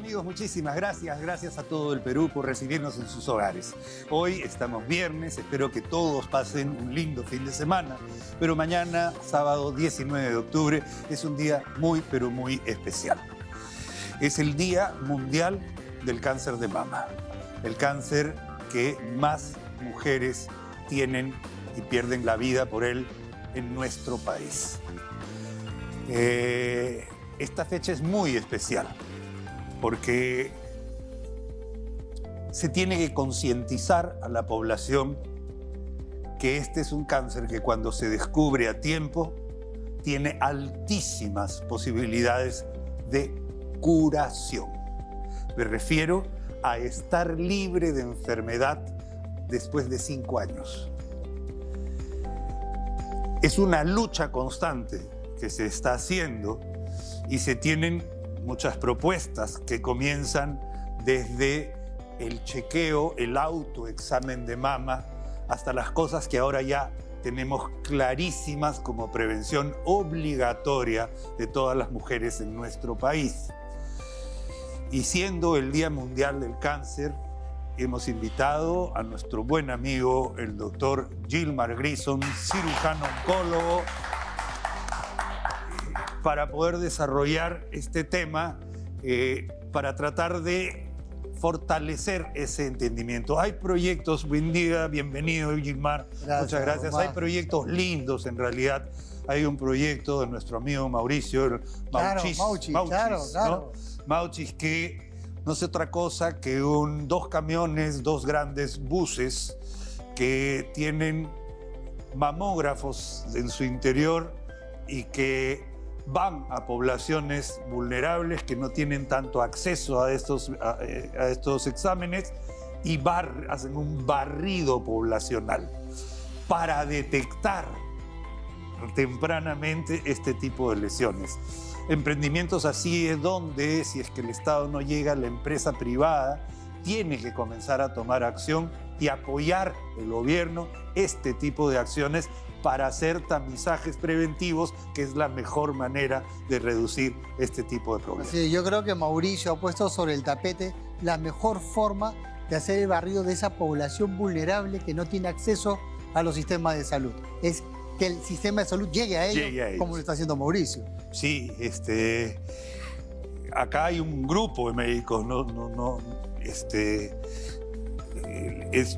amigos, muchísimas gracias. Gracias a todo el Perú por recibirnos en sus hogares. Hoy estamos viernes, espero que todos pasen un lindo fin de semana. Pero mañana, sábado 19 de octubre, es un día muy, pero muy especial. Es el Día Mundial del Cáncer de Mama. El cáncer que más mujeres tienen y pierden la vida por él en nuestro país. Esta fecha es muy especial porque se tiene que concientizar a la población que este es un cáncer que cuando se descubre a tiempo tiene altísimas posibilidades de curación. Me refiero a estar libre de enfermedad después de 5 años. Es una lucha constante que se está haciendo y se tienen muchas propuestas que comienzan desde el chequeo, el autoexamen de mama, hasta las cosas que ahora ya tenemos clarísimas como prevención obligatoria de todas las mujeres en nuestro país. Y siendo el Día Mundial del Cáncer, hemos invitado a nuestro buen amigo, el doctor Gilmar Grison, cirujano oncólogo, para poder desarrollar este tema, para tratar de fortalecer ese entendimiento. Hay proyectos, buen día, bienvenido Gilmar, muchas gracias. Hay proyectos lindos en realidad. Hay un proyecto de nuestro amigo Mauricio, Mauchis, ¿no? Mauchis, que no es otra cosa que dos camiones, 2 grandes buses que tienen mamógrafos en su interior y que van a poblaciones vulnerables que no tienen tanto acceso a estos exámenes y hacen un barrido poblacional para detectar tempranamente este tipo de lesiones. Emprendimientos así es donde, si es que el Estado no llega, la empresa privada tiene que comenzar a tomar acción y apoyar el gobierno este tipo de acciones para hacer tamizajes preventivos, que es la mejor manera de reducir este tipo de problemas. Sí, yo creo que Mauricio ha puesto sobre el tapete la mejor forma de hacer el barrido de esa población vulnerable que no tiene acceso a los sistemas de salud. Es que el sistema de salud llegue a ellos, como lo está haciendo Mauricio. Sí, acá hay un grupo de médicos, es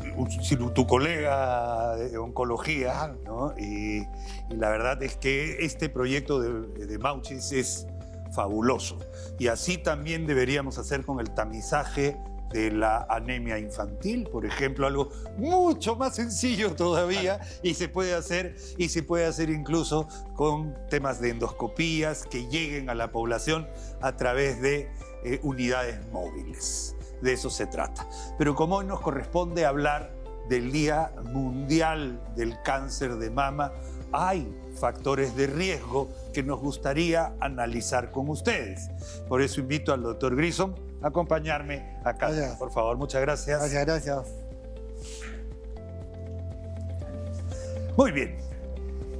tu colega de oncología, ¿no? Y la verdad es que este proyecto de Mauchis es fabuloso. Y así también deberíamos hacer con el tamizaje de la anemia infantil, por ejemplo, algo mucho más sencillo todavía, y se puede hacer incluso con temas de endoscopías que lleguen a la población a través de unidades móviles. De eso se trata. Pero como hoy nos corresponde hablar del Día Mundial del Cáncer de Mama, hay factores de riesgo que nos gustaría analizar con ustedes. Por eso invito al doctor Grison a acompañarme acá. Gracias. Por favor, muchas gracias. Gracias. Muy bien.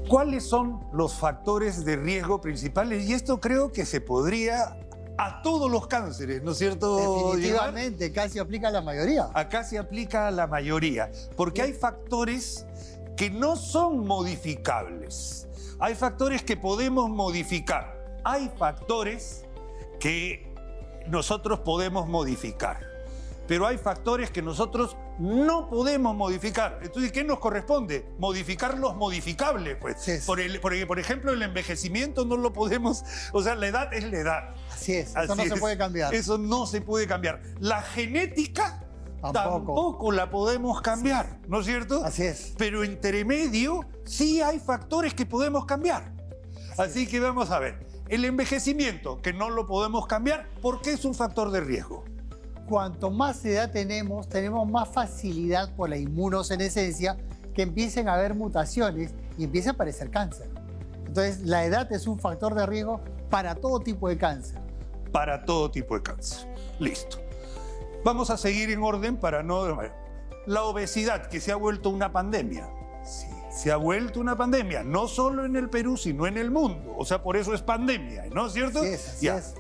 ¿Cuáles son los factores de riesgo principales? Y esto creo que se podría a todos los cánceres, ¿no es cierto? Definitivamente, acá se aplica a la mayoría. Acá se aplica a la mayoría, porque hay factores que no son modificables. Hay factores que podemos modificar. Hay factores que nosotros podemos modificar. Pero hay factores que nosotros no podemos modificar. Entonces, ¿qué nos corresponde? Modificar los modificables, pues. Sí. Por ejemplo, el envejecimiento no lo podemos... O sea, la edad es la edad. Así es, eso no se puede cambiar. Eso no se puede cambiar. La genética tampoco la podemos cambiar, ¿no es cierto? Así es. Pero entre medio sí hay factores que podemos cambiar. Así que vamos a ver. El envejecimiento, que no lo podemos cambiar, ¿por qué es un factor de riesgo? Cuanto más edad tenemos más facilidad por la inmunosenescencia que empiecen a haber mutaciones y empieza a aparecer cáncer. Entonces, la edad es un factor de riesgo para todo tipo de cáncer. Para todo tipo de cáncer. Listo. Vamos a seguir en orden para no... La obesidad, que se ha vuelto una pandemia. Sí, se ha vuelto una pandemia, no solo en el Perú, sino en el mundo. O sea, por eso es pandemia, ¿no es cierto? Así es, así es.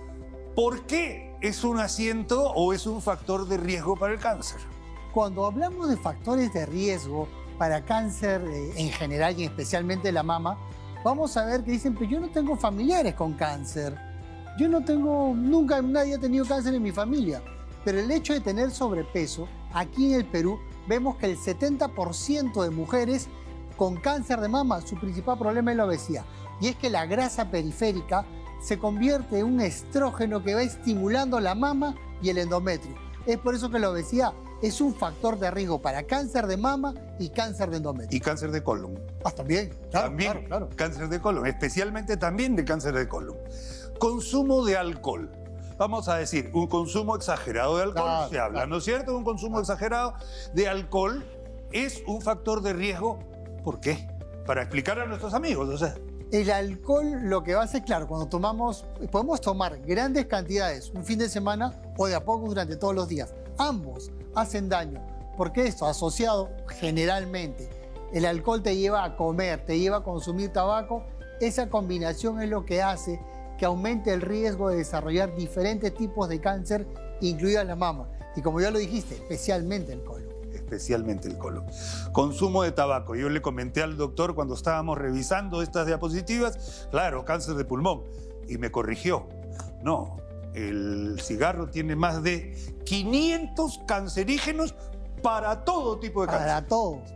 ¿Por qué ¿es un asiento o es un factor de riesgo para el cáncer? Cuando hablamos de factores de riesgo para cáncer en general y especialmente la mama, vamos a ver que dicen, pero yo no tengo familiares con cáncer. Yo no tengo, nunca nadie ha tenido cáncer en mi familia. Pero el hecho de tener sobrepeso, aquí en el Perú, vemos que el 70% de mujeres con cáncer de mama, su principal problema es la obesidad. Y es que la grasa periférica se convierte en un estrógeno que va estimulando la mama y el endometrio. Es por eso que la obesidad es un factor de riesgo para cáncer de mama y cáncer de endometrio. Y cáncer de colon. Ah, también, claro, También claro. cáncer de colon, especialmente también de cáncer de colon. Consumo de alcohol. Vamos a decir, un consumo exagerado de alcohol, Claro, se habla, claro. ¿no es cierto? Un consumo exagerado de alcohol es un factor de riesgo. ¿Por qué? Para explicar a nuestros amigos, o sea. El alcohol lo que va a hacer, claro, cuando tomamos, podemos tomar grandes cantidades un fin de semana o de a poco durante todos los días. Ambos hacen daño, porque esto asociado generalmente, el alcohol te lleva a comer, te lleva a consumir tabaco, esa combinación es lo que hace que aumente el riesgo de desarrollar diferentes tipos de cáncer, incluida la mama. Y como ya lo dijiste, especialmente el colon. Especialmente el colon. Consumo de tabaco. Yo le comenté al doctor cuando estábamos revisando estas diapositivas, claro, cáncer de pulmón, y me corrigió. No, el cigarro tiene más de 500 cancerígenos para todo tipo de cáncer.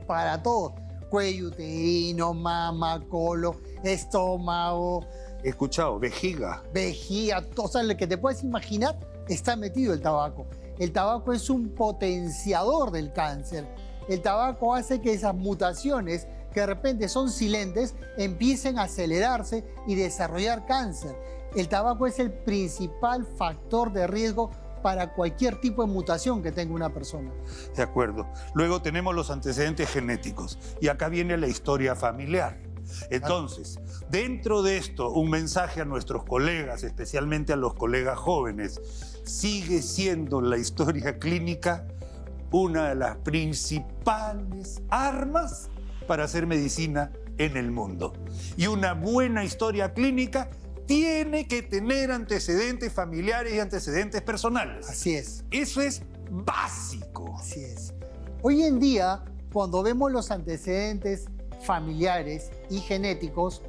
Para todos. Cuello uterino, mama, colon, estómago, He escuchado, vejiga. vejiga, o sea, lo que te puedes imaginar está metido el tabaco. El tabaco es un potenciador del cáncer. El tabaco hace que esas mutaciones, que de repente son silentes, empiecen a acelerarse y desarrollar cáncer. El tabaco es el principal factor de riesgo para cualquier tipo de mutación que tenga una persona. De acuerdo. Luego tenemos los antecedentes genéticos. Y acá viene la historia familiar. Entonces, dentro de esto, un mensaje a nuestros colegas, especialmente a los colegas jóvenes. Sigue siendo la historia clínica una de las principales armas para hacer medicina en el mundo. Y una buena historia clínica tiene que tener antecedentes familiares y antecedentes personales. Así es. Eso es básico. Así es. Hoy en día, cuando vemos los antecedentes familiares y genéticos,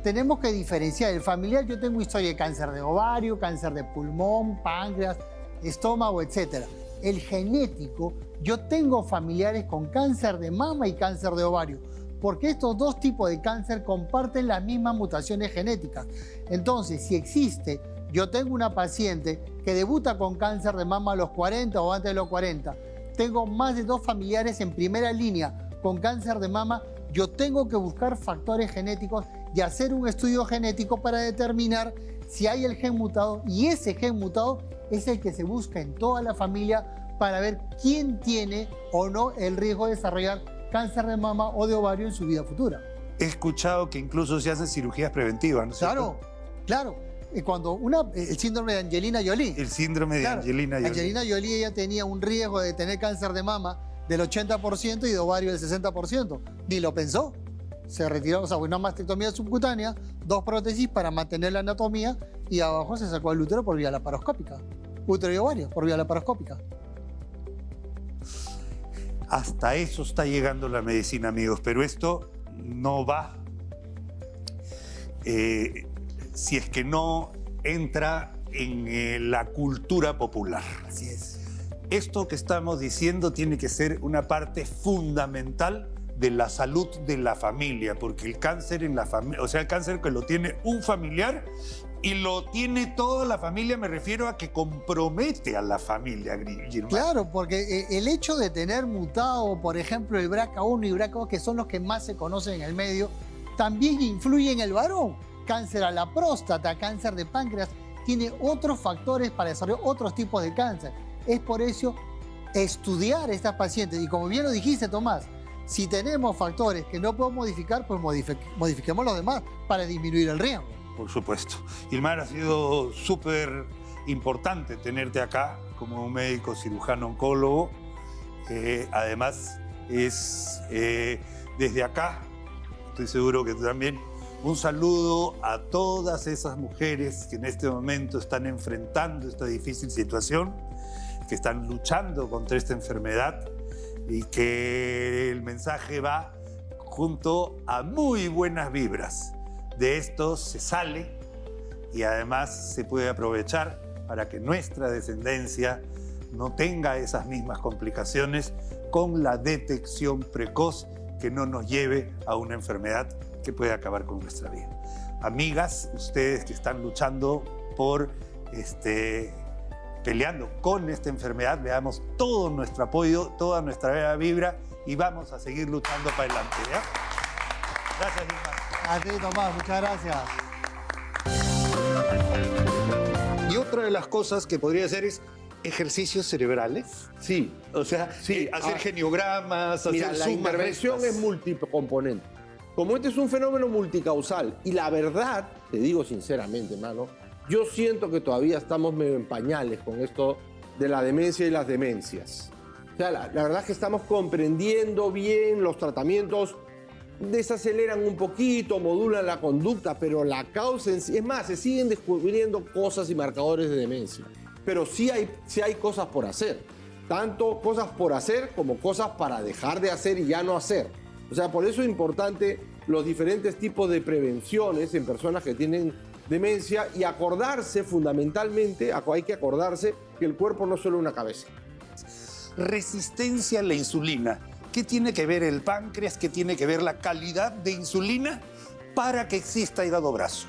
tenemos que diferenciar. El familiar, yo tengo historia de cáncer de ovario, cáncer de pulmón, páncreas, estómago, etc. El genético, yo tengo familiares con cáncer de mama y cáncer de ovario, porque estos dos tipos de cáncer comparten las mismas mutaciones genéticas. Entonces, si existe, yo tengo una paciente que debuta con cáncer de mama a los 40 o antes de los 40, tengo más de 2 familiares en primera línea con cáncer de mama, yo tengo que buscar factores genéticos y hacer un estudio genético para determinar si hay el gen mutado, y ese gen mutado es el que se busca en toda la familia para ver quién tiene o no el riesgo de desarrollar cáncer de mama o de ovario en su vida futura. He escuchado que incluso se hacen cirugías preventivas, ¿no es cierto? Claro. Cuando el síndrome de Angelina Jolie. El síndrome de Angelina Jolie. Angelina Jolie, ella tenía un riesgo de tener cáncer de mama del 80% y de ovario del 60%. Ni lo pensó. Se retiró, o sea, una mastectomía subcutánea, 2 prótesis para mantener la anatomía y abajo se sacó el útero por vía laparoscópica. Útero y ovario por vía laparoscópica. Hasta eso está llegando la medicina, amigos, pero esto no va si es que no entra en la cultura popular. Así es. Esto que estamos diciendo tiene que ser una parte fundamental de la salud de la familia, porque el cáncer en la familia, o sea, el cáncer que lo tiene un familiar y lo tiene toda la familia, me refiero a que compromete a la familia, Gilmar. Claro, porque el hecho de tener mutado, por ejemplo, el BRCA1 y BRCA2, que son los que más se conocen en el medio, también influye en el varón. Cáncer a la próstata, cáncer de páncreas, tiene otros factores para desarrollar otros tipos de cáncer. Es por eso estudiar a estas pacientes. Y como bien lo dijiste, Tomás, si tenemos factores que no podemos modificar, pues modifiquemos los demás para disminuir el riesgo. Por supuesto. Gilmar, ha sido súper importante tenerte acá como un médico cirujano oncólogo. Además, es desde acá, estoy seguro que tú también, Un saludo a todas esas mujeres que en este momento están enfrentando esta difícil situación, que están luchando contra esta enfermedad y que el mensaje va junto a muy buenas vibras. De esto se sale y además se puede aprovechar para que nuestra descendencia no tenga esas mismas complicaciones con la detección precoz que no nos lleve a una enfermedad que puede acabar con nuestra vida. Amigas, ustedes que están luchando por peleando con esta enfermedad, le damos todo nuestro apoyo, toda nuestra buena vibra y vamos a seguir luchando para adelante. ¿Ya? Gracias, Isma. A ti, Tomás, muchas gracias. Y otra de las cosas que podría hacer es ejercicios cerebrales. Sí. O sea, Sí. hacer geniogramas, Mira, hacer la sumas, intervención restas. es multicomponente. Como este es un fenómeno multicausal, y la verdad, te digo sinceramente, hermano, yo siento que todavía estamos medio en pañales con esto de la demencia y las demencias. O sea, la verdad es que estamos comprendiendo bien los tratamientos, desaceleran un poquito, modulan la conducta, pero la causa en sí, es más, se siguen descubriendo cosas y marcadores de demencia. Pero sí hay cosas por hacer, tanto cosas por hacer como cosas para dejar de hacer y ya no hacer. O sea, por eso es importante los diferentes tipos de prevenciones en personas que tienen demencia y acordarse, fundamentalmente, hay que acordarse que el cuerpo no es solo una cabeza. Resistencia a la insulina. ¿Qué tiene que ver el páncreas? ¿Qué tiene que ver la calidad de insulina para que exista hígado graso?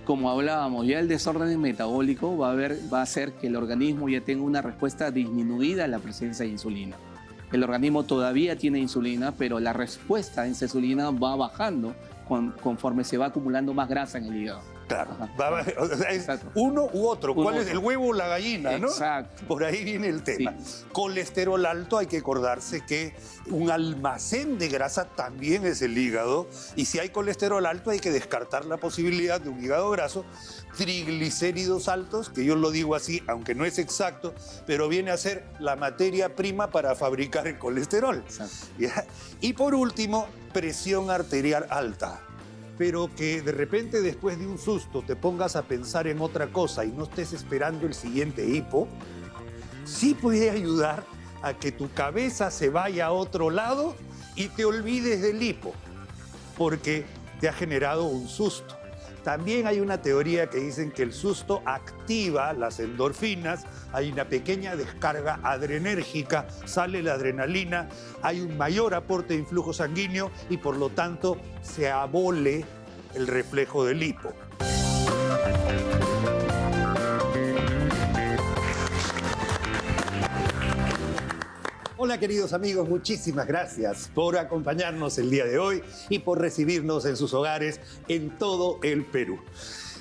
Como hablábamos, ya el desorden metabólico va a hacer que el organismo ya tenga una respuesta disminuida a la presencia de insulina. El organismo todavía tiene insulina, pero la respuesta a esa insulina va bajando conforme se va acumulando más grasa en el hígado. Claro, Ajá. o sea, es Exacto. uno u otro. Uno ¿Cuál u es otro. el huevo o la gallina, no? Exacto. Por ahí viene el tema. Sí. Colesterol alto, hay que acordarse que un almacén de grasa también es el hígado. Y si hay colesterol alto, hay que descartar la posibilidad de un hígado graso. Triglicéridos altos, que yo lo digo así, aunque no es exacto, pero viene a ser la materia prima para fabricar el colesterol. Exacto. ¿Ya? Y por último, presión arterial alta. Pero que de repente después de un susto te pongas a pensar en otra cosa y no estés esperando el siguiente hipo, sí puede ayudar a que tu cabeza se vaya a otro lado y te olvides del hipo, porque te ha generado un susto. También hay una teoría que dicen que el susto activa las endorfinas, hay una pequeña descarga adrenérgica, sale la adrenalina, hay un mayor aporte de influjo sanguíneo y por lo tanto se abole el reflejo del hipo. Hola queridos amigos, muchísimas gracias por acompañarnos el día de hoy y por recibirnos en sus hogares en todo el Perú.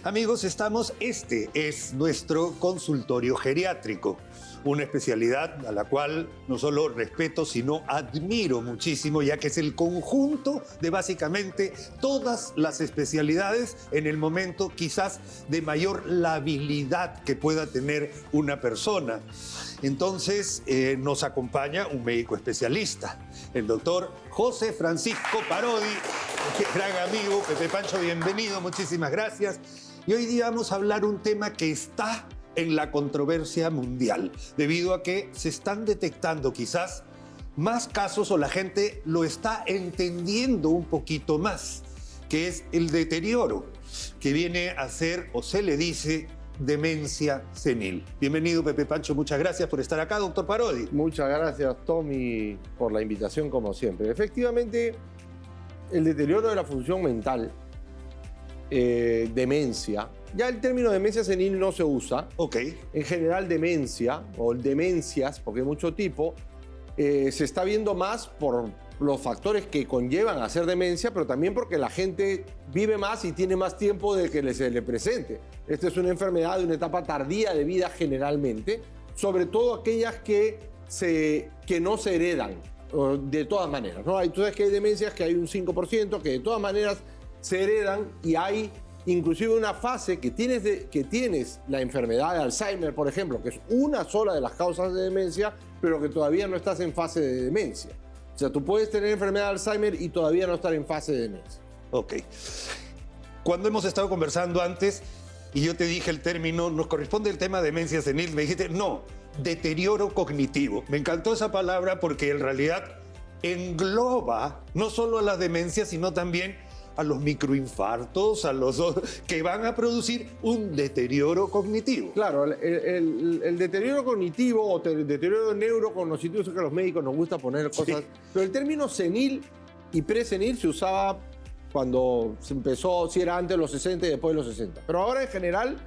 Amigos, este es nuestro consultorio geriátrico, una especialidad a la cual no solo respeto, sino admiro muchísimo, ya que es el conjunto de básicamente todas las especialidades en el momento quizás de mayor labilidad que pueda tener una persona. Entonces nos acompaña un médico especialista, el doctor José Francisco Parodi, gran amigo. Pepe Pancho, bienvenido, muchísimas gracias. Y hoy día vamos a hablar un tema que está en la controversia mundial, debido a que se están detectando quizás más casos o la gente lo está entendiendo un poquito más, que es el deterioro, que viene a ser, o se le dice, demencia senil. Bienvenido, Pepe Pancho, muchas gracias por estar acá, doctor Parodi. Muchas gracias, Tommy, por la invitación, como siempre. Efectivamente, el deterioro de la función mental, demencia, ya el término demencia senil no se usa. Ok. En general, demencia o demencias, porque hay mucho tipo, se está viendo más por los factores que conllevan a hacer demencia, pero también porque la gente vive más y tiene más tiempo de que se le presente. Esta es una enfermedad de una etapa tardía de vida generalmente, sobre todo aquellas que no se heredan de todas maneras, ¿no? Tú sabes que hay demencias que hay un 5% que de todas maneras se heredan y hay inclusive una fase que tienes la enfermedad de Alzheimer, por ejemplo, que es una sola de las causas de demencia, pero que todavía no estás en fase de demencia. O sea, tú puedes tener enfermedad de Alzheimer y todavía no estar en fase de demencia. Ok. cuando hemos estado conversando antes y yo te dije el término, nos corresponde el tema demencia senil, me dijiste, no, deterioro cognitivo. Me encantó esa palabra porque en realidad engloba no solo a las demencias, sino también a los microinfartos, a los que van a producir un deterioro cognitivo. Claro, el deterioro cognitivo o el deterioro neurocognitivo, sé que a los médicos nos gusta poner cosas, Sí. pero el término senil y presenil se usaba cuando se empezó, si era antes de los 60 y después de los 60. Pero ahora en general,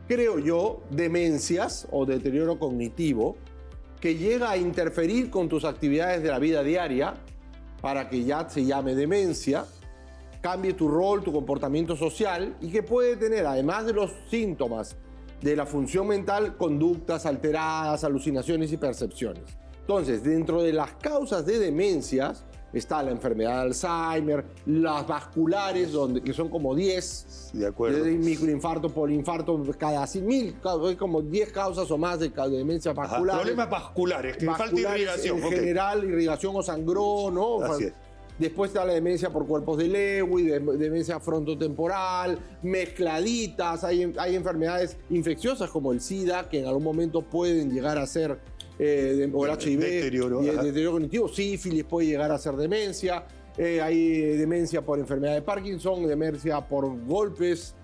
creo yo, demencias o deterioro cognitivo que llega a interferir con tus actividades de la vida diaria para que ya se llame demencia, cambie tu rol, tu comportamiento social y que puede tener, además de los síntomas de la función mental, conductas alteradas, alucinaciones y percepciones. Entonces, dentro de las causas de demencias está la enfermedad de Alzheimer, las vasculares, que son como 10, De acuerdo. desde microinfarto, polinfarto, cada 100.000, hay como 10 causas o más de demencia Ajá, vascular. problemas vasculares, que falta irrigación. En ok. general, irrigación o sangrón, ¿no? Así es. Después está la demencia por cuerpos de Lewy, demencia frontotemporal, mezcladitas. Hay enfermedades infecciosas como el SIDA, que en algún momento pueden llegar a ser, o el HIV, Deterioro, ajá. deterioro cognitivo. Sífilis puede llegar a ser demencia. Hay demencia por enfermedad de Parkinson, demencia por golpes.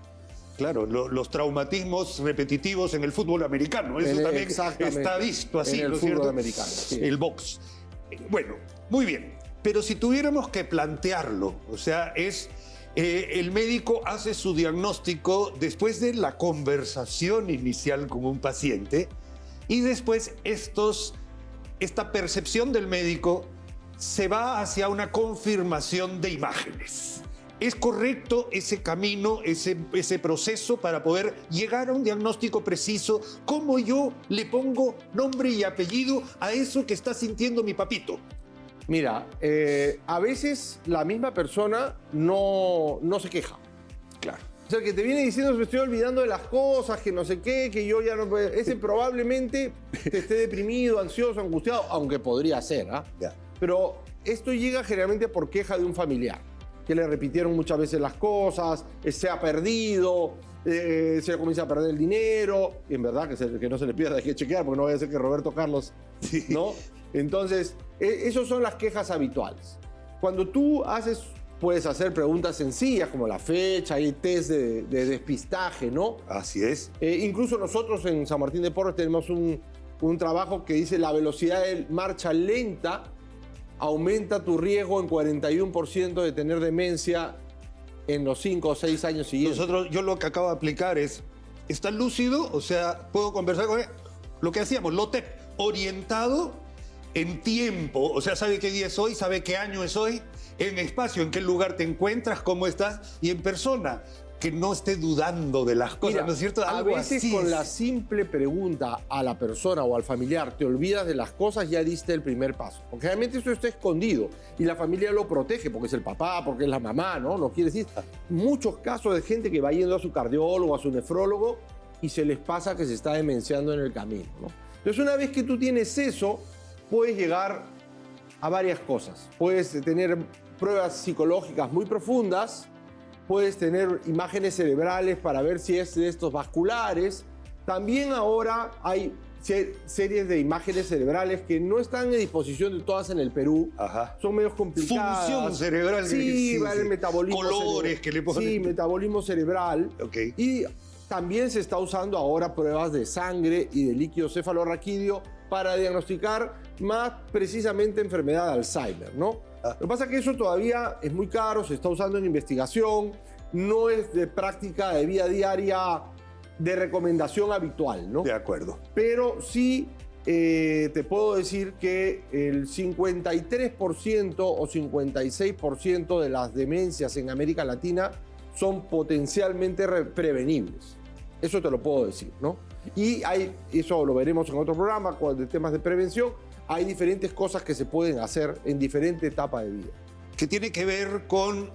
Claro, los traumatismos repetitivos en el fútbol americano, eso también Exactamente. está visto así, En el ¿no es fútbol cierto? americano, sí. El box. Bueno, muy bien, pero si tuviéramos que plantearlo, o sea, el médico hace su diagnóstico después de la conversación inicial con un paciente y después esta percepción del médico se va hacia una confirmación de imágenes. ¿Es correcto ese camino, ese proceso para poder llegar a un diagnóstico preciso? ¿Cómo yo le pongo nombre y apellido a eso que está sintiendo mi papito? Mira, a veces la misma persona no se queja. Claro. O sea, que te viene diciendo, me estoy olvidando de las cosas, que no sé qué, que yo ya no... Ese probablemente te esté deprimido, ansioso, angustiado, aunque podría ser, ¿ah? Ya. Pero esto llega generalmente por queja de un familiar, que le repitieron muchas veces las cosas, se ha perdido, se comienza a perder el dinero, y en verdad que no se le pierda, hay que chequear, porque no vaya a ser que Roberto Carlos, Sí. ¿no? Entonces, esas son las quejas habituales. Cuando tú puedes hacer preguntas sencillas como la fecha, hay test de despistaje, ¿no? Así es. Incluso nosotros en San Martín de Porres tenemos un trabajo que dice la velocidad de marcha lenta aumenta tu riesgo en 41% de tener demencia en los 5 o 6 años siguientes. Yo lo que acabo de aplicar ¿está lúcido? O sea, puedo conversar con él. Lo que hacíamos, LOTEP, orientado en tiempo. O sea, sabe qué día es hoy, sabe qué año es hoy, en espacio, en qué lugar te encuentras, cómo estás, y en persona. Que no esté dudando de las cosas, Mira, ¿no es cierto? a Algo veces así con es. la simple pregunta a la persona o al familiar, te olvidas de las cosas, ya diste el primer paso. Porque realmente eso está escondido y la familia lo protege porque es el papá, porque es la mamá, ¿no? No quiere decir. Muchos casos de gente que va yendo a su cardiólogo, a su nefrólogo y se les pasa que se está demenciando en el camino, ¿no? Entonces, una vez que tú tienes eso, puedes llegar a varias cosas. Puedes tener pruebas psicológicas muy profundas, puedes tener imágenes cerebrales para ver si es de estos vasculares. También ahora hay series de imágenes cerebrales que no están a disposición de todas en el Perú. Ajá. Son medio complicadas. Función cerebral. Sí, va el metabolismo Colores que le ponen. Sí, metabolismo cerebral. Ok. Y también se está usando ahora pruebas de sangre y de líquido cefalorraquídeo para diagnosticar más precisamente enfermedad de Alzheimer, ¿no? Lo que pasa es que eso todavía es muy caro, se está usando en investigación, no es de práctica de vida diaria, de recomendación habitual, ¿no? De acuerdo. Pero sí te puedo decir que el 53% o 56% de las demencias en América Latina son potencialmente prevenibles. Eso te lo puedo decir, ¿no? Y eso lo veremos en otro programa, de temas de prevención. Hay diferentes cosas que se pueden hacer en diferentes etapas de vida. Que tiene que ver con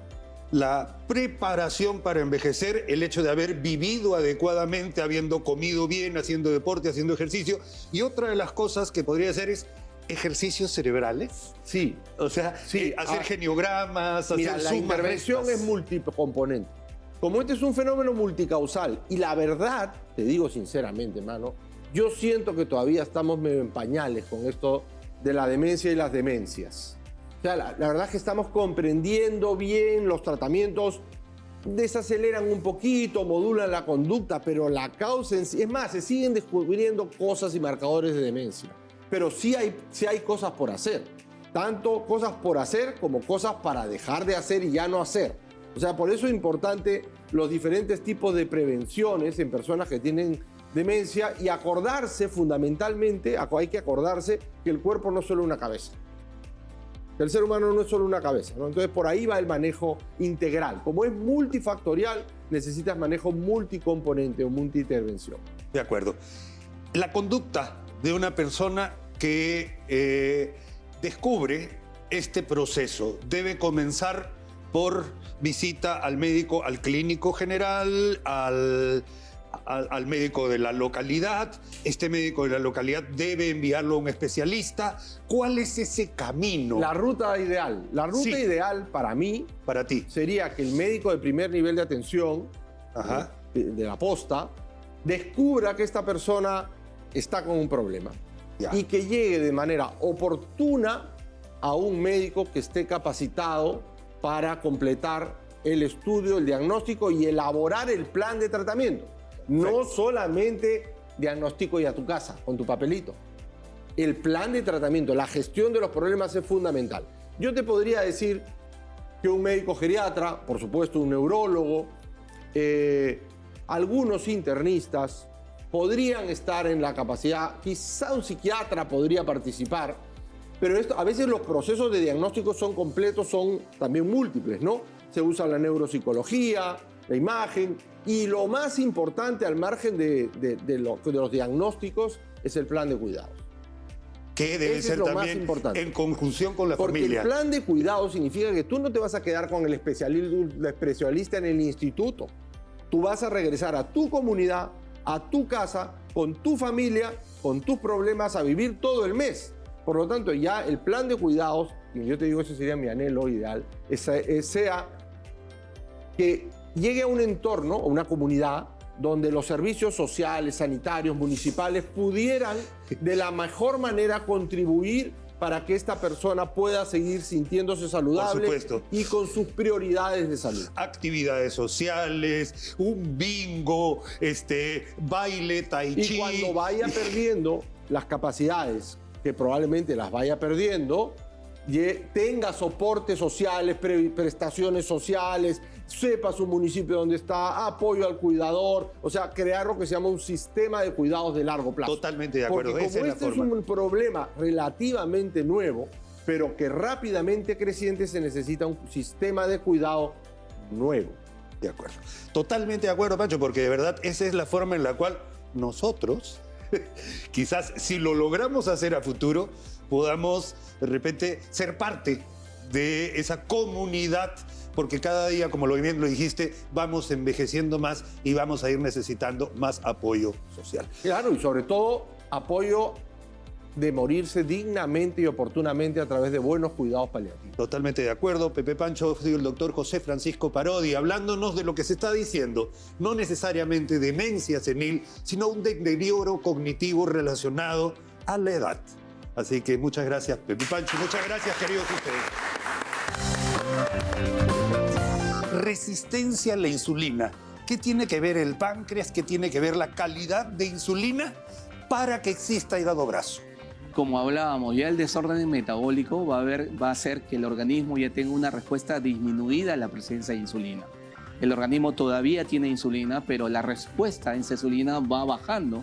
la preparación para envejecer, el hecho de haber vivido adecuadamente, habiendo comido bien, haciendo deporte, haciendo ejercicio. Y otra de las cosas que podría hacer es ejercicios cerebrales. Sí. O sea, Sí, hacer geniogramas, Mira, hacer la sumas, intervención restas. es multicomponente. como este es un fenómeno multicausal, y la verdad, te digo sinceramente, mano, yo siento que todavía estamos medio en pañales con esto de la demencia y las demencias. O sea, la verdad es que estamos comprendiendo bien los tratamientos, desaceleran un poquito, modulan la conducta, pero la causa en sí, es más, se siguen descubriendo cosas y marcadores de demencia. Pero sí hay cosas por hacer, tanto cosas por hacer como cosas para dejar de hacer y ya no hacer. O sea, por eso es importante los diferentes tipos de prevenciones en personas que tienen demencia y acordarse fundamentalmente, hay que acordarse que el cuerpo no es solo una cabeza. El ser humano no es solo una cabeza, ¿no? Entonces por ahí va el manejo integral. Como es multifactorial, necesitas manejo multicomponente o multiintervención. De acuerdo. La conducta de una persona que descubre este proceso debe comenzar por visita al médico, al clínico general, al médico de la localidad. Este médico de la localidad debe enviarlo a un especialista. ¿Cuál es ese camino? La ruta ideal. La ruta ideal para mí, para ti, sería que el médico de primer nivel de atención, de la posta, descubra que esta persona está con un problema y que llegue de manera oportuna a un médico que esté capacitado para completar el estudio, el diagnóstico y elaborar el plan de tratamiento. No solamente diagnóstico y a tu casa con tu papelito. El plan de tratamiento, la gestión de los problemas es fundamental. Yo te podría decir que un médico geriatra, por supuesto un neurólogo, algunos internistas podrían estar en la capacidad, quizá un psiquiatra podría participar, pero a veces los procesos de diagnóstico son completos, son también múltiples, ¿no? Se usa la neuropsicología, la imagen, y lo más importante al margen de los diagnósticos es el plan de cuidados. Que debe ser también en conjunción con la familia. Porque el plan de cuidados significa que tú no te vas a quedar con el especialista en el instituto. Tú vas a regresar a tu comunidad, a tu casa, con tu familia, con tus problemas, a vivir todo el mes. Por lo tanto, ya el plan de cuidados, y yo te digo, ese sería mi anhelo ideal, sea que llegue a un entorno, a una comunidad, donde los servicios sociales, sanitarios, municipales pudieran de la mejor manera contribuir para que esta persona pueda seguir sintiéndose saludable y con sus prioridades de salud. Actividades sociales, un bingo, baile, tai chi. Y cuando vaya perdiendo las capacidades, que probablemente las vaya perdiendo, tenga soportes sociales, prestaciones sociales, sepa su municipio dónde está, apoyo al cuidador, o sea, crear lo que se llama un sistema de cuidados de largo plazo. Totalmente de acuerdo. Porque como este es un problema relativamente nuevo, pero que rápidamente creciente, se necesita un sistema de cuidado nuevo. De acuerdo. Totalmente de acuerdo, Pancho, porque de verdad esa es la forma en la cual nosotros, quizás si lo logramos hacer a futuro, podamos de repente ser parte de esa comunidad, porque cada día, como bien lo dijiste, vamos envejeciendo más y vamos a ir necesitando más apoyo social. Claro, y sobre todo apoyo de morirse dignamente y oportunamente a través de buenos cuidados paliativos. Totalmente de acuerdo. Pepe Pancho, soy el doctor José Francisco Parodi, hablándonos de lo que se está diciendo, no necesariamente demencia senil, sino un deterioro cognitivo relacionado a la edad. Así que muchas gracias, Pepe Pancho, muchas gracias, queridos ustedes. Resistencia a la insulina. ¿Qué tiene que ver el páncreas? ¿Qué tiene que ver la calidad de insulina para que exista hígado graso? Como hablábamos, ya el desorden metabólico va a hacer que el organismo ya tenga una respuesta disminuida a la presencia de insulina. El organismo todavía tiene insulina, pero la respuesta a esa insulina va bajando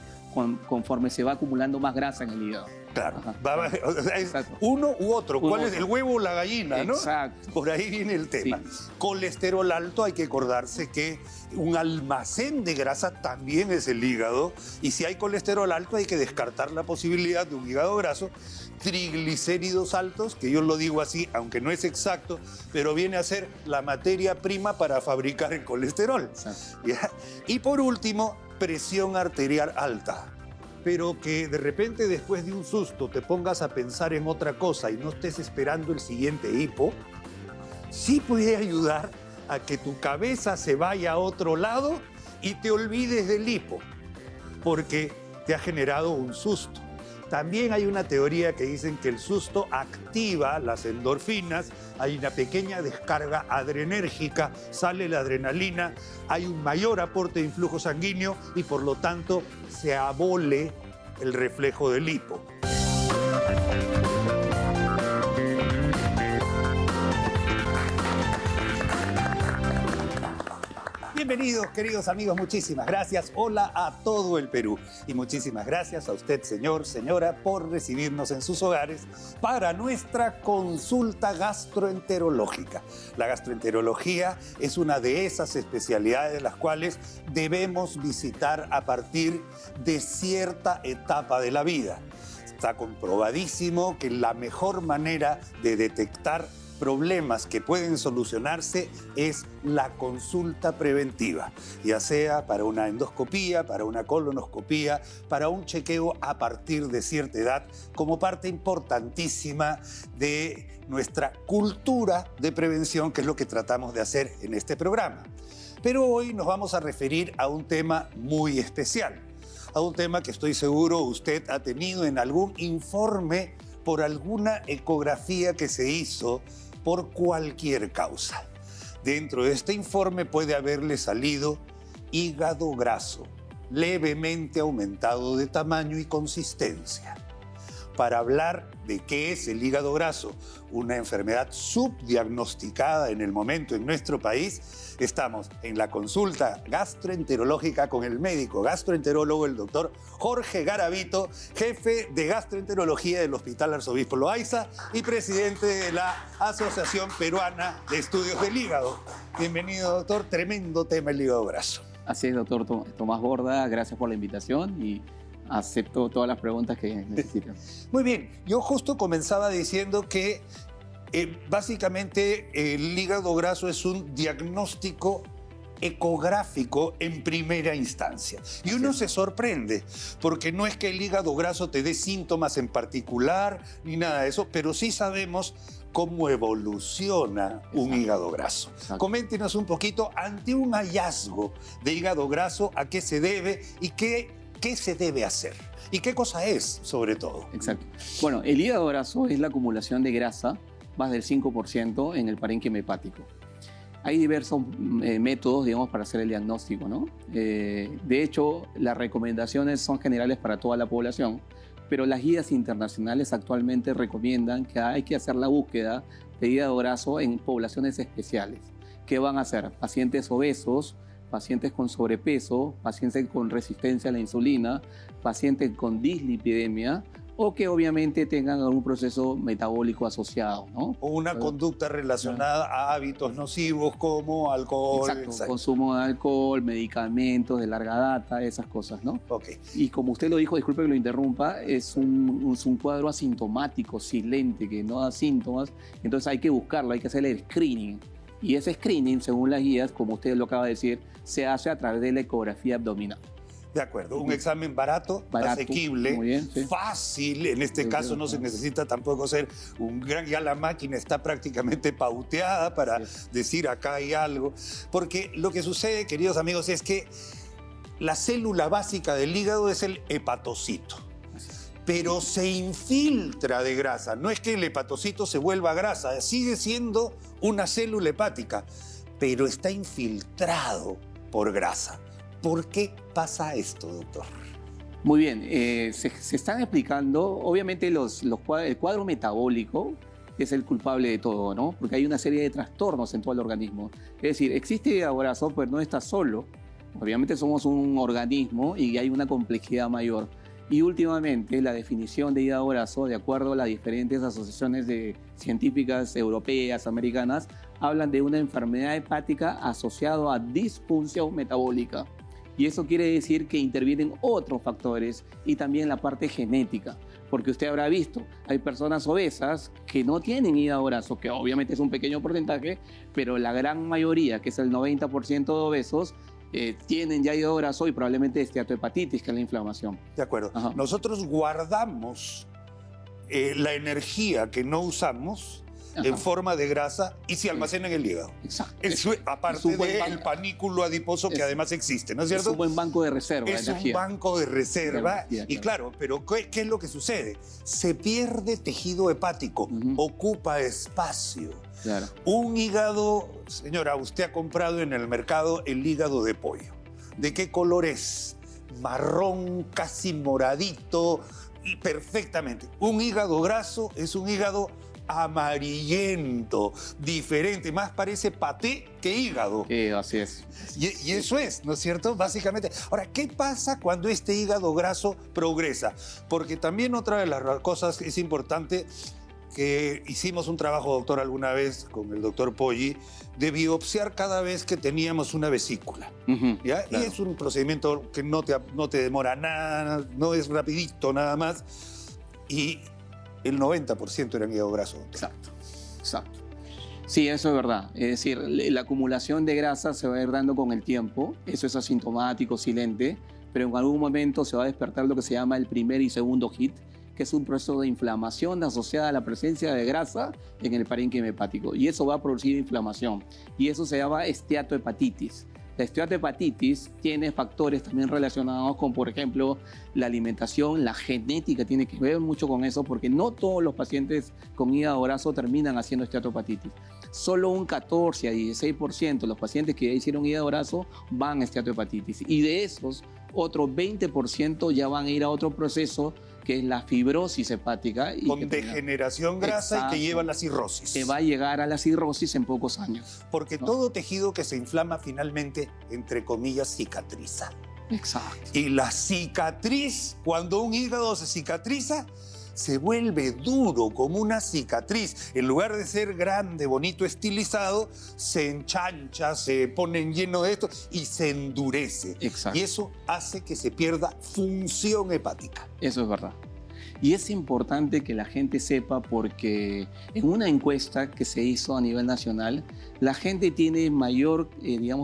conforme se va acumulando más grasa en el hígado. Claro, o sea, es uno u otro. ¿Cuál es el huevo o la gallina, no? Exacto. Por ahí viene el tema. Sí. Colesterol alto, hay que acordarse que un almacén de grasa también es el hígado. Y si hay colesterol alto, hay que descartar la posibilidad de un hígado graso. Triglicéridos altos, que yo lo digo así, aunque no es exacto, pero viene a ser la materia prima para fabricar el colesterol. ¿Ya? Y por último, presión arterial alta. Pero que de repente después de un susto te pongas a pensar en otra cosa y no estés esperando el siguiente hipo, sí puede ayudar a que tu cabeza se vaya a otro lado y te olvides del hipo, porque te ha generado un susto. También hay una teoría que dicen que el susto activa las endorfinas, hay una pequeña descarga adrenérgica, sale la adrenalina, hay un mayor aporte de influjo sanguíneo y por lo tanto se abole el reflejo del hipo. Bienvenidos, queridos amigos, muchísimas gracias. Hola a todo el Perú y muchísimas gracias a usted, señor, señora, por recibirnos en sus hogares para nuestra consulta gastroenterológica. La gastroenterología es una de esas especialidades las cuales debemos visitar a partir de cierta etapa de la vida. Está comprobadísimo que la mejor manera de detectar problemas que pueden solucionarse es la consulta preventiva, ya sea para una endoscopía, para una colonoscopía, para un chequeo a partir de cierta edad, como parte importantísima de nuestra cultura de prevención, que es lo que tratamos de hacer en este programa. Pero hoy nos vamos a referir a un tema muy especial, a un tema que estoy seguro usted ha tenido en algún informe por alguna ecografía que se hizo por cualquier causa. Dentro de este informe puede haberle salido hígado graso, levemente aumentado de tamaño y consistencia. Para hablar de qué es el hígado graso, una enfermedad subdiagnosticada en el momento en nuestro país, estamos en la consulta gastroenterológica con el médico gastroenterólogo, el doctor Jorge Garavito, jefe de gastroenterología del Hospital Arzobispo Loaiza y presidente de la Asociación Peruana de Estudios del Hígado. Bienvenido, doctor. Tremendo tema el hígado graso. Así es, doctor Tomás Borda. Gracias por la invitación y acepto todas las preguntas que necesitan. Muy bien, yo justo comenzaba diciendo que básicamente el hígado graso es un diagnóstico ecográfico en primera instancia. Y uno se sorprende, porque no es que el hígado graso te dé síntomas en particular ni nada de eso, pero sí sabemos cómo evoluciona un hígado graso. Coméntenos un poquito, ante un hallazgo de hígado graso, ¿a qué se debe y qué se debe hacer? ¿Y qué cosa es, sobre todo? Exacto. Bueno, el hígado graso es la acumulación de grasa, más del 5% en el parénquima hepático. Hay diversos métodos, digamos, para hacer el diagnóstico, ¿no? De hecho, las recomendaciones son generales para toda la población, pero las guías internacionales actualmente recomiendan que hay que hacer la búsqueda de hígado graso en poblaciones especiales. ¿Qué van a hacer? Pacientes obesos, pacientes con sobrepeso, pacientes con resistencia a la insulina, pacientes con dislipidemia o que obviamente tengan algún proceso metabólico asociado, ¿no? O una conducta relacionada a hábitos nocivos como alcohol. Exacto, consumo de alcohol, medicamentos de larga data, esas cosas, ¿no? Ok. Y como usted lo dijo, disculpe que lo interrumpa, es un cuadro asintomático, silente, que no da síntomas, entonces hay que buscarlo, hay que hacer el screening. Y ese screening, según las guías, como usted lo acaba de decir, se hace a través de la ecografía abdominal. De acuerdo, un examen barato, asequible, muy bien, sí. Fácil. En este caso no se necesita tampoco ser un gran... Ya la máquina está prácticamente pauteada para decir acá hay algo. Porque lo que sucede, queridos amigos, es que la célula básica del hígado es el hepatocito. Pero se infiltra de grasa. No es que el hepatocito se vuelva grasa, sigue siendo una célula hepática, pero está infiltrado por grasa. ¿Por qué pasa esto, doctor? Muy bien, se están explicando, obviamente el cuadro metabólico es el culpable de todo, ¿no? Porque hay una serie de trastornos en todo el organismo. Es decir, existe hígado graso, pero no está solo. Obviamente somos un organismo y hay una complejidad mayor. Y últimamente la definición de hígado graso, de acuerdo a las diferentes asociaciones científicas europeas, americanas, hablan de una enfermedad hepática asociada a disfunción metabólica. Y eso quiere decir que intervienen otros factores y también la parte genética. Porque usted habrá visto, hay personas obesas que no tienen hígado graso, que obviamente es un pequeño porcentaje, pero la gran mayoría, que es el 90% de obesos, tienen ya hígado graso y probablemente esteatohepatitis, que es la inflamación. De acuerdo. Ajá. Nosotros guardamos la energía que no usamos en forma de grasa y se almacena en el hígado. Exacto. Aparte un buen del panículo adiposo que además existe, ¿no es cierto? Es un buen banco de reserva de Es energía. un banco de reserva. Energía, Y claro, pero ¿qué es lo que sucede? Se pierde tejido hepático, ocupa espacio. Claro. Un hígado, señora, usted ha comprado en el mercado el hígado de pollo. ¿De qué color es? Marrón, casi moradito, y perfectamente. Un hígado graso es un hígado amarillento, diferente, más parece paté que hígado. Así es. Y eso es, ¿no es cierto? Básicamente. Ahora, ¿qué pasa cuando este hígado graso progresa? Porque también otra de las cosas que es importante, que hicimos un trabajo, doctor, alguna vez con el doctor Poggi, de biopsiar cada vez que teníamos una vesícula. ¿Ya? Claro. Y es un procedimiento que no te demora nada, no es rapidito nada más. Y el 90% eran hígado graso. Exacto, exacto. Sí, eso es verdad. Es decir, la acumulación de grasa se va a ir dando con el tiempo. Eso es asintomático, silente, pero en algún momento se va a despertar lo que se llama el primer y segundo hit, que es un proceso de inflamación asociada a la presencia de grasa en el parénquima hepático. Y eso va a producir inflamación. Y eso se llama esteatohepatitis. La esteatohepatitis tiene factores también relacionados con, por ejemplo, la alimentación, la genética tiene que ver mucho con eso, porque no todos los pacientes con hígado graso terminan haciendo esteatohepatitis. Solo un 14 a 16% de los pacientes que ya hicieron hígado graso van a esteatohepatitis. Y de esos, otro 20% ya van a ir a otro proceso que es la fibrosis hepática. Y con degeneración grasa. Exacto. Y que lleva a la cirrosis. Que va a llegar a la cirrosis en pocos años. Porque todo tejido que se inflama finalmente, entre comillas, cicatriza. Exacto. Y la cicatriz, cuando un hígado se cicatriza, se vuelve duro como una cicatriz. En lugar de ser grande, bonito, estilizado, se enchancha, se pone lleno de esto y se endurece. Exacto. Y eso hace que se pierda función hepática. Eso es verdad. Y es importante que la gente sepa porque en una encuesta que se hizo a nivel nacional, la gente tiene mayor,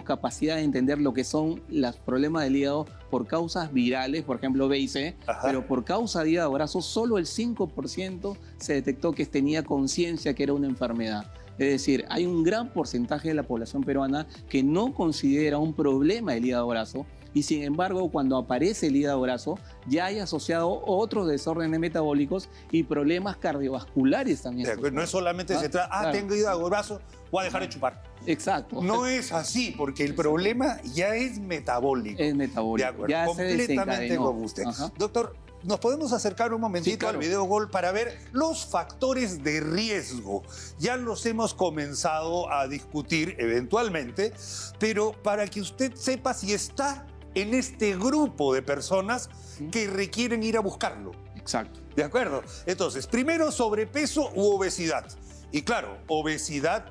capacidad de entender lo que son los problemas del hígado por causas virales, por ejemplo B y C, pero por causa de hígado graso solo el 5% se detectó que tenía conciencia que era una enfermedad. Es decir, hay un gran porcentaje de la población peruana que no considera un problema el hígado graso, y sin embargo, cuando aparece el hígado graso, ya hay asociado otros desórdenes metabólicos y problemas cardiovasculares también. No es solamente se trata, claro, tengo hígado graso, voy a dejar de chupar. Exacto. No es así, porque el problema ya es metabólico. Es metabólico. De acuerdo, ya completamente con usted. Doctor, ¿nos podemos acercar un momentito, sí, claro, al video Gol para ver los factores de riesgo? Ya los hemos comenzado a discutir eventualmente, pero para que usted sepa si está en este grupo de personas que requieren ir a buscarlo. Exacto. ¿De acuerdo? Entonces, primero, sobrepeso u obesidad. Y claro, obesidad,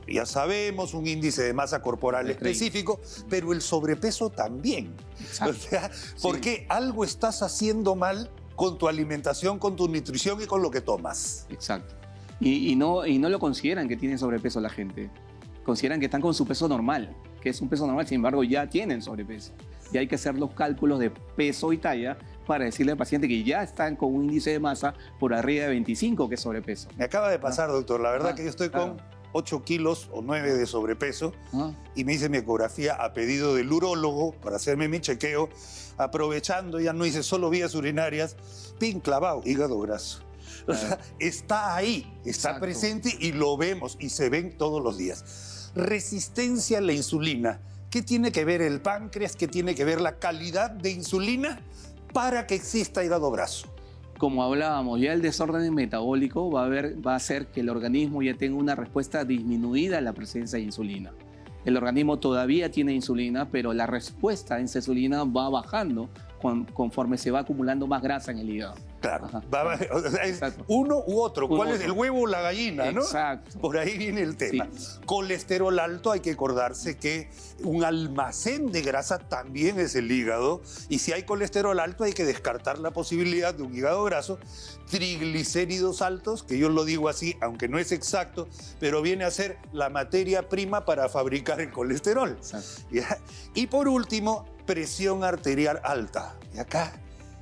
ya sabemos, un índice de masa corporal específico, pero el sobrepeso también. Exacto. O sea, porque algo estás haciendo mal con tu alimentación, con tu nutrición y con lo que tomas. Exacto. Y no lo consideran que tienen sobrepeso la gente. Consideran que están con su peso normal, que es un peso normal, sin embargo ya tienen sobrepeso. Y hay que hacer los cálculos de peso y talla para decirle al paciente que ya están con un índice de masa por arriba de 25, que es sobrepeso. Me acaba de pasar, doctor. La verdad que yo estoy con 8 kilos o 9 de sobrepeso y me hice mi ecografía a pedido del urólogo para hacerme mi chequeo. Aprovechando, ya no hice solo vías urinarias, pin clavado, hígado graso. O sea, está ahí, está presente y lo vemos y se ven todos los días. Resistencia a la insulina. ¿Qué tiene que ver el páncreas? ¿Qué tiene que ver la calidad de insulina para que exista hígado graso? Como hablábamos, ya el desorden metabólico va a hacer que el organismo ya tenga una respuesta disminuida a la presencia de insulina. El organismo todavía tiene insulina, pero la respuesta a esa insulina va bajando conforme se va acumulando más grasa en el hígado. Claro, es uno u otro. ¿Cuál es el huevo o la gallina? Exacto. ¿No? Por ahí viene el tema. Sí. Colesterol alto, hay que acordarse que un almacén de grasa también es el hígado. Y si hay colesterol alto, hay que descartar la posibilidad de un hígado graso. Triglicéridos altos, que yo lo digo así, aunque no es exacto, pero viene a ser la materia prima para fabricar el colesterol. ¿Ya? Y por último, presión arterial alta. Y acá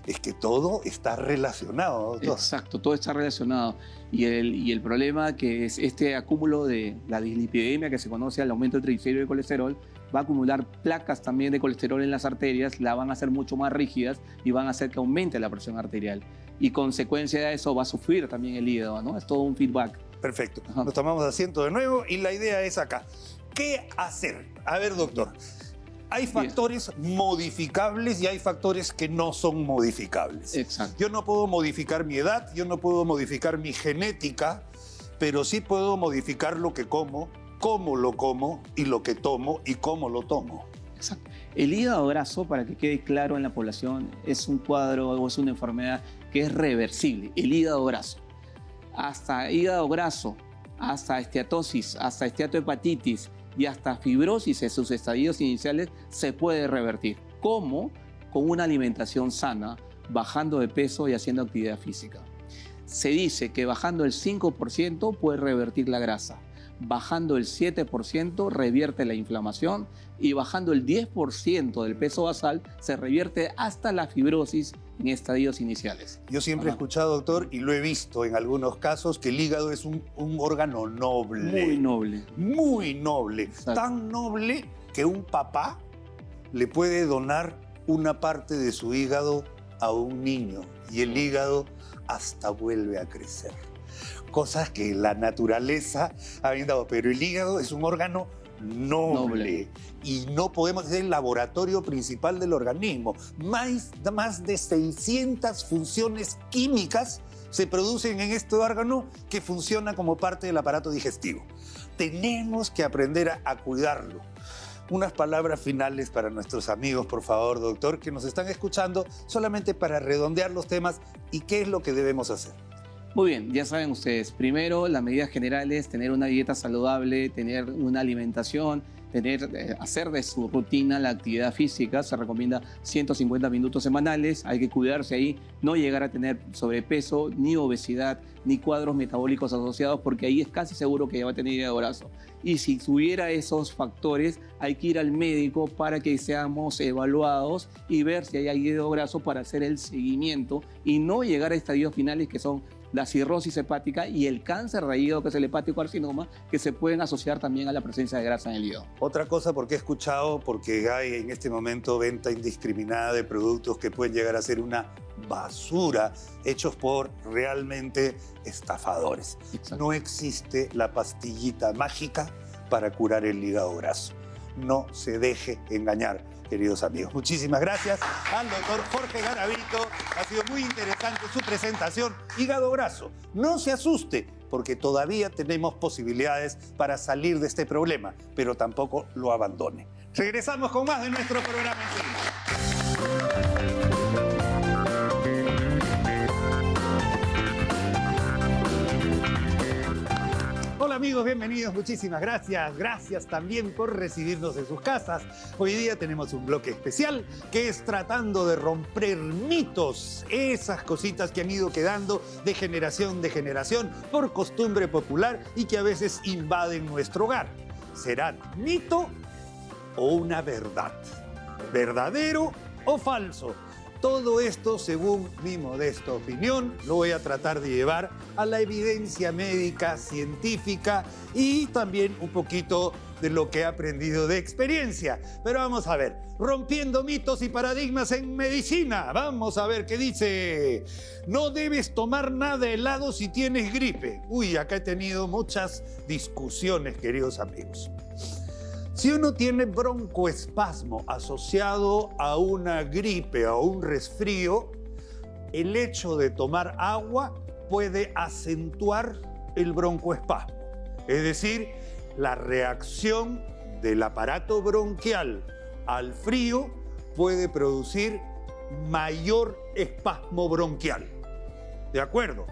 es que todo está relacionado, doctor. Exacto, todo está relacionado. Y el problema que es este acúmulo de la dislipidemia que se conoce al aumento del triglicérido y colesterol, va a acumular placas también de colesterol en las arterias, la van a hacer mucho más rígidas y van a hacer que aumente la presión arterial. Y consecuencia de eso va a sufrir también el hígado, ¿no? Es todo un feedback. Perfecto. Ajá. Nos tomamos asiento de nuevo y la idea es acá. ¿Qué hacer? A ver, doctor. Hay factores modificables y hay factores que no son modificables. Exacto. Yo no puedo modificar mi edad, yo no puedo modificar mi genética, pero sí puedo modificar lo que como, cómo lo como y lo que tomo y cómo lo tomo. Exacto. El hígado graso, para que quede claro en la población, es un cuadro o es una enfermedad que es reversible. El hígado graso. Hasta hígado graso, hasta esteatosis, hasta esteatohepatitis y hasta fibrosis en sus estadios iniciales se puede revertir. ¿Cómo? Con una alimentación sana, bajando de peso y haciendo actividad física. Se dice que bajando el 5% puede revertir la grasa, bajando el 7% revierte la inflamación y bajando el 10% del peso basal se revierte hasta la fibrosis en estadios iniciales. Yo siempre he escuchado, doctor, y lo he visto en algunos casos, que el hígado es un órgano noble. Muy noble. Muy noble. Exacto. Tan noble que un papá le puede donar una parte de su hígado a un niño y el hígado hasta vuelve a crecer. Cosas que la naturaleza ha brindado, pero el hígado es un órgano noble. Y no podemos ser el laboratorio principal del organismo. Más de 600 funciones químicas se producen en este órgano que funciona como parte del aparato digestivo. Tenemos que aprender a cuidarlo. Unas palabras finales para nuestros amigos, por favor, doctor, que nos están escuchando, solamente para redondear los temas y qué es lo que debemos hacer. Muy bien, ya saben ustedes, primero las medidas generales, tener una dieta saludable, tener una alimentación, hacer de su rutina la actividad física, se recomienda 150 minutos semanales, hay que cuidarse ahí, no llegar a tener sobrepeso, ni obesidad, ni cuadros metabólicos asociados, porque ahí es casi seguro que ya va a tener hígado graso. Y si tuviera esos factores, hay que ir al médico para que seamos evaluados y ver si hay hígado graso para hacer el seguimiento y no llegar a estadios finales que son la cirrosis hepática y el cáncer de hígado, que es el hepático carcinoma, que se pueden asociar también a la presencia de grasa en el hígado. Otra cosa, porque he escuchado, porque hay en este momento venta indiscriminada de productos que pueden llegar a ser una basura, hechos por realmente estafadores. Exacto. No existe la pastillita mágica para curar el hígado graso. No se deje engañar, queridos amigos. Muchísimas gracias al doctor Jorge Garavito. Ha sido muy interesante su presentación. Hígado graso, no se asuste, porque todavía tenemos posibilidades para salir de este problema, pero tampoco lo abandone. Regresamos con más de nuestro programa enseguida. Hola amigos, bienvenidos, muchísimas gracias. Gracias también por recibirnos en sus casas. Hoy día tenemos un bloque especial que es tratando de romper mitos, esas cositas que han ido quedando de generación por costumbre popular y que a veces invaden nuestro hogar. ¿Será mito o una verdad? ¿Verdadero o falso? Todo esto, según mi modesta opinión, lo voy a tratar de llevar a la evidencia médica, científica y también un poquito de lo que he aprendido de experiencia. Pero vamos a ver, rompiendo mitos y paradigmas en medicina. Vamos a ver qué dice. No debes tomar nada helado si tienes gripe. Uy, acá he tenido muchas discusiones, queridos amigos. Si uno tiene broncoespasmo asociado a una gripe o un resfrío, el hecho de tomar agua puede acentuar el broncoespasmo. Es decir, la reacción del aparato bronquial al frío puede producir mayor espasmo bronquial. ¿De acuerdo?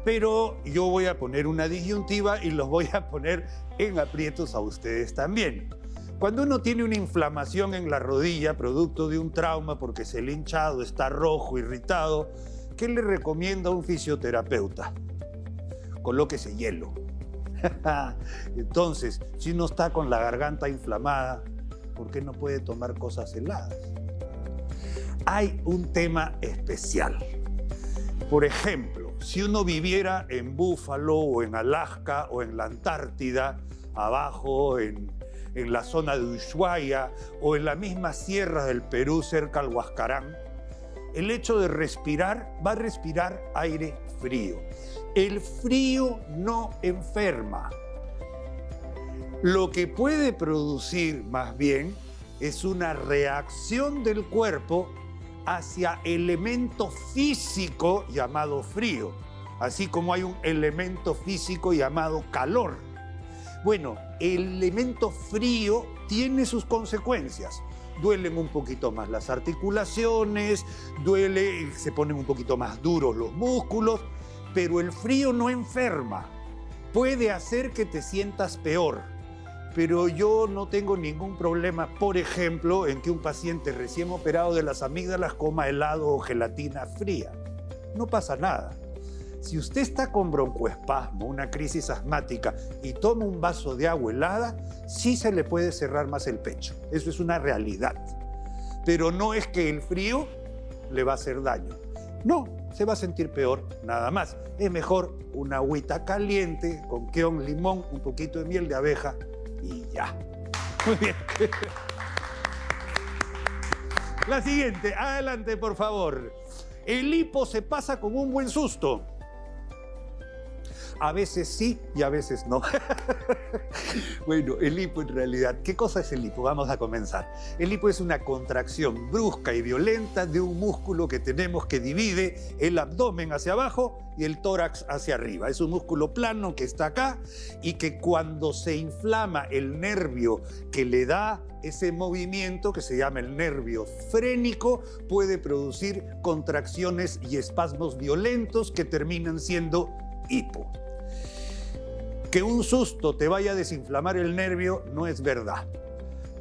Pero yo voy a poner una disyuntiva y los voy a poner en aprietos a ustedes también. Cuando uno tiene una inflamación en la rodilla, producto de un trauma porque el hinchado está rojo, irritado, ¿qué le recomienda un fisioterapeuta? Colóquese hielo. Entonces, si uno está con la garganta inflamada, ¿por qué no puede tomar cosas heladas? hay un tema especial. Por ejemplo, si uno viviera en Búfalo o en Alaska o en la Antártida, abajo en la zona de Ushuaia o en la misma sierra del Perú cerca al Huascarán, el hecho de respirar, va a respirar aire frío. El frío no enferma. Lo que puede producir más bien es una reacción del cuerpo hacia elemento físico llamado frío, así como hay un elemento físico llamado calor. Bueno, el elemento frío tiene sus consecuencias. Duelen un poquito más las articulaciones, se ponen un poquito más duros los músculos, pero el frío no enferma. Puede hacer que te sientas peor, pero yo no tengo ningún problema, por ejemplo, en que un paciente recién operado de las amígdalas coma helado o gelatina fría. No pasa nada. Si usted está con broncoespasmo, una crisis asmática y toma un vaso de agua helada, sí se le puede cerrar más el pecho. Eso es una realidad. Pero no es que el frío le va a hacer daño. No, se va a sentir peor, nada más. Es mejor una agüita caliente con keon, limón, un poquito de miel de abeja y ya. Muy bien. La siguiente, adelante por favor. El hipo se pasa con un buen susto. A veces sí y a veces no. Bueno, el hipo en realidad, ¿qué cosa es el hipo? Vamos a comenzar. El hipo es una contracción brusca y violenta de un músculo que tenemos que divide el abdomen hacia abajo y el tórax hacia arriba. Es un músculo plano que está acá y que cuando se inflama el nervio que le da ese movimiento, que se llama el nervio frénico, puede producir contracciones y espasmos violentos que terminan siendo hipo. Que un susto te vaya a desinflamar el nervio no es verdad,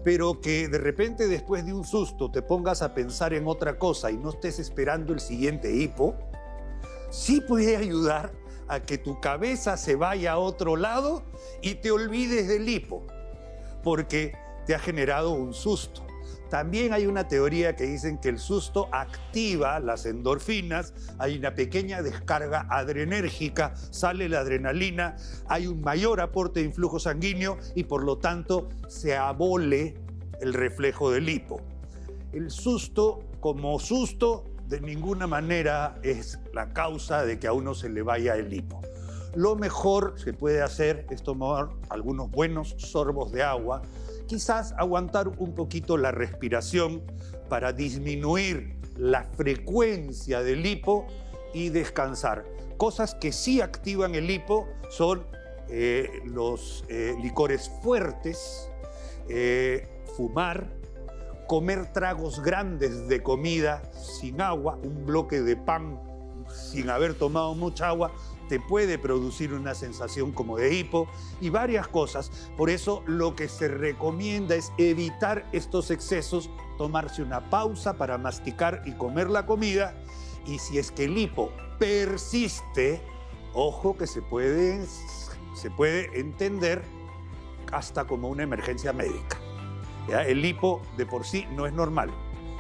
pero que de repente después de un susto te pongas a pensar en otra cosa y no estés esperando el siguiente hipo, sí puede ayudar a que tu cabeza se vaya a otro lado y te olvides del hipo, porque te ha generado un susto. También hay una teoría que dicen que el susto activa las endorfinas, hay una pequeña descarga adrenérgica, sale la adrenalina, hay un mayor aporte de influjo sanguíneo y por lo tanto se abole el reflejo del hipo. El susto, como susto, de ninguna manera es la causa de que a uno se le vaya el hipo. Lo mejor que puede hacer es tomar algunos buenos sorbos de agua, quizás aguantar un poquito la respiración para disminuir la frecuencia del hipo y descansar. Cosas que sí activan el hipo son los licores fuertes, fumar, comer tragos grandes de comida sin agua, un bloque de pan sin haber tomado mucha agua, te puede producir una sensación como de hipo y varias cosas. Por eso lo que se recomienda es evitar estos excesos, tomarse una pausa para masticar y comer la comida y si es que el hipo persiste, ojo que se puede entender hasta como una emergencia médica. ¿Ya? El hipo de por sí no es normal.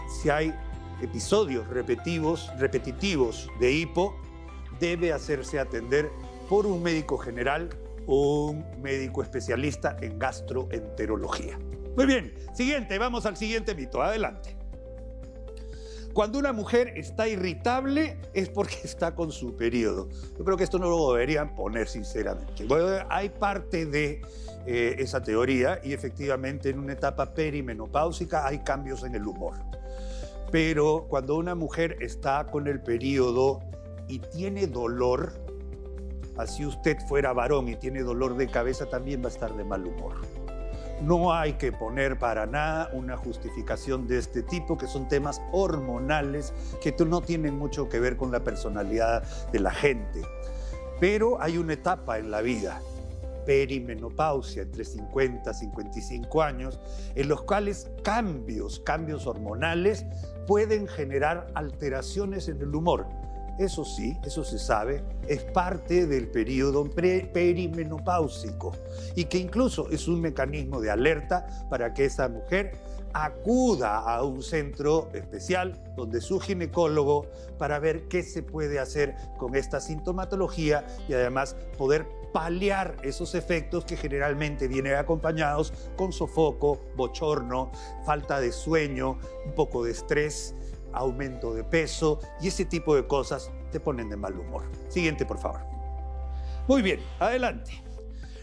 Si hay episodios repetitivos de hipo, debe hacerse atender por un médico general o un médico especialista en gastroenterología. Muy bien, siguiente, vamos al siguiente mito, adelante. Cuando una mujer está irritable es porque está con su periodo. Yo creo que esto no lo deberían poner sinceramente. Bueno, hay parte de esa teoría y efectivamente en una etapa perimenopáusica hay cambios en el humor. Pero cuando una mujer está con el periodo y tiene dolor, así usted fuera varón y tiene dolor de cabeza, también va a estar de mal humor. No hay que poner para nada una justificación de este tipo, que son temas hormonales que no tienen mucho que ver con la personalidad de la gente. Pero hay una etapa en la vida, perimenopausia, entre 50 y 55 años, en los cuales cambios hormonales pueden generar alteraciones en el humor. eso sí, eso se sabe, es parte del periodo perimenopáusico y que incluso es un mecanismo de alerta para que esa mujer acuda a un centro especial donde su ginecólogo para ver qué se puede hacer con esta sintomatología y además poder paliar esos efectos que generalmente vienen acompañados con sofoco, bochorno, falta de sueño, un poco de estrés, aumento de peso y ese tipo de cosas te ponen de mal humor. Siguiente, por favor. Muy bien, adelante.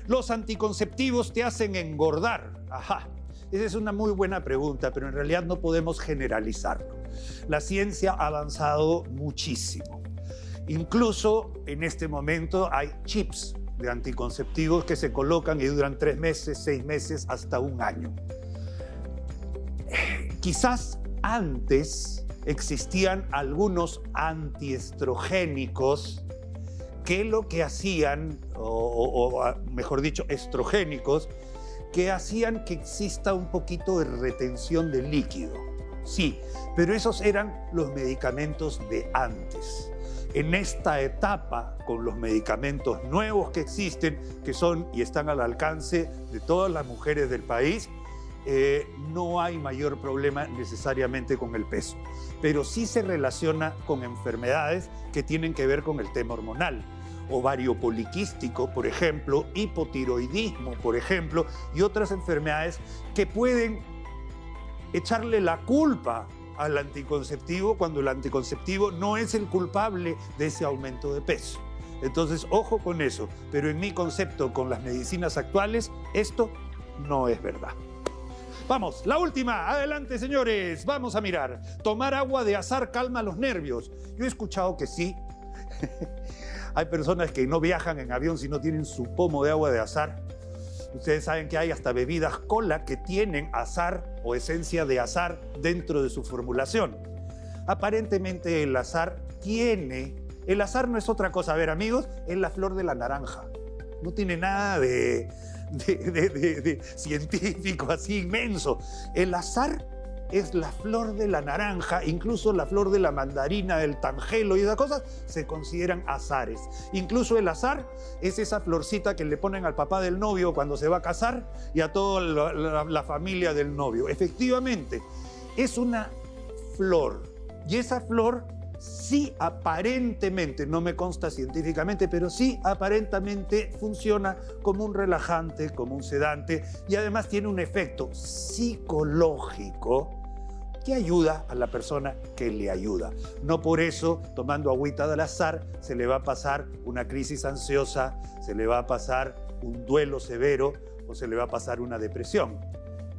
¿Los anticonceptivos te hacen engordar? Ajá. Esa es una muy buena pregunta, pero en realidad no podemos generalizarlo. La ciencia ha avanzado muchísimo. Incluso en este momento hay chips de anticonceptivos que se colocan y duran 3 meses, 6 meses, hasta 1 año. Quizás antes existían algunos antiestrogénicos que lo que hacían, o mejor dicho, estrogénicos, que hacían que exista un poquito de retención de líquido. Sí, pero esos eran los medicamentos de antes. En esta etapa, con los medicamentos nuevos que existen, que son y están al alcance de todas las mujeres del país, no hay mayor problema necesariamente con el peso, pero sí se relaciona con enfermedades que tienen que ver con el tema hormonal. Ovario poliquístico, por ejemplo, hipotiroidismo, por ejemplo, y otras enfermedades que pueden echarle la culpa al anticonceptivo cuando el anticonceptivo no es el culpable de ese aumento de peso. Entonces, ojo con eso, pero en mi concepto con las medicinas actuales, esto no es verdad. Vamos, la última. Adelante, señores. Vamos a mirar. Tomar agua de azahar calma los nervios. Yo he escuchado que sí. Hay personas que no viajan en avión si no tienen su pomo de agua de azahar. Ustedes saben que hay hasta bebidas cola que tienen azahar o esencia de azahar dentro de su formulación. Aparentemente el azahar tiene... El azahar no es otra cosa, a ver amigos, es la flor de la naranja. No tiene nada de científico así inmenso. El azahar es la flor de la naranja, incluso la flor de la mandarina, del tangelo y esas cosas se consideran azares. Incluso el azahar es esa florcita que le ponen al papá del novio cuando se va a casar y a toda la familia del novio. Efectivamente, es una flor y esa flor sí aparentemente, no me consta científicamente, pero sí aparentemente funciona como un relajante, como un sedante y además tiene un efecto psicológico que ayuda a la persona que le ayuda. No por eso, tomando agüita del azahar, se le va a pasar una crisis ansiosa, se le va a pasar un duelo severo o se le va a pasar una depresión.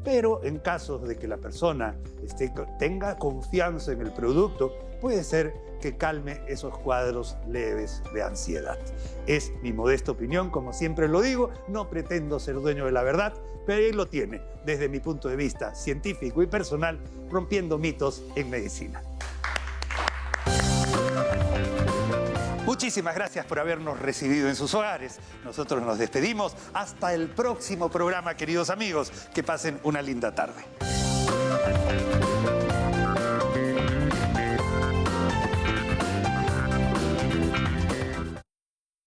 Pero en casos de que la persona tenga confianza en el producto, puede ser que calme esos cuadros leves de ansiedad. Es mi modesta opinión, como siempre lo digo, no pretendo ser dueño de la verdad, pero ahí lo tiene, desde mi punto de vista científico y personal, rompiendo mitos en medicina. Muchísimas gracias por habernos recibido en sus hogares. Nosotros nos despedimos. Hasta el próximo programa, queridos amigos. Que pasen una linda tarde.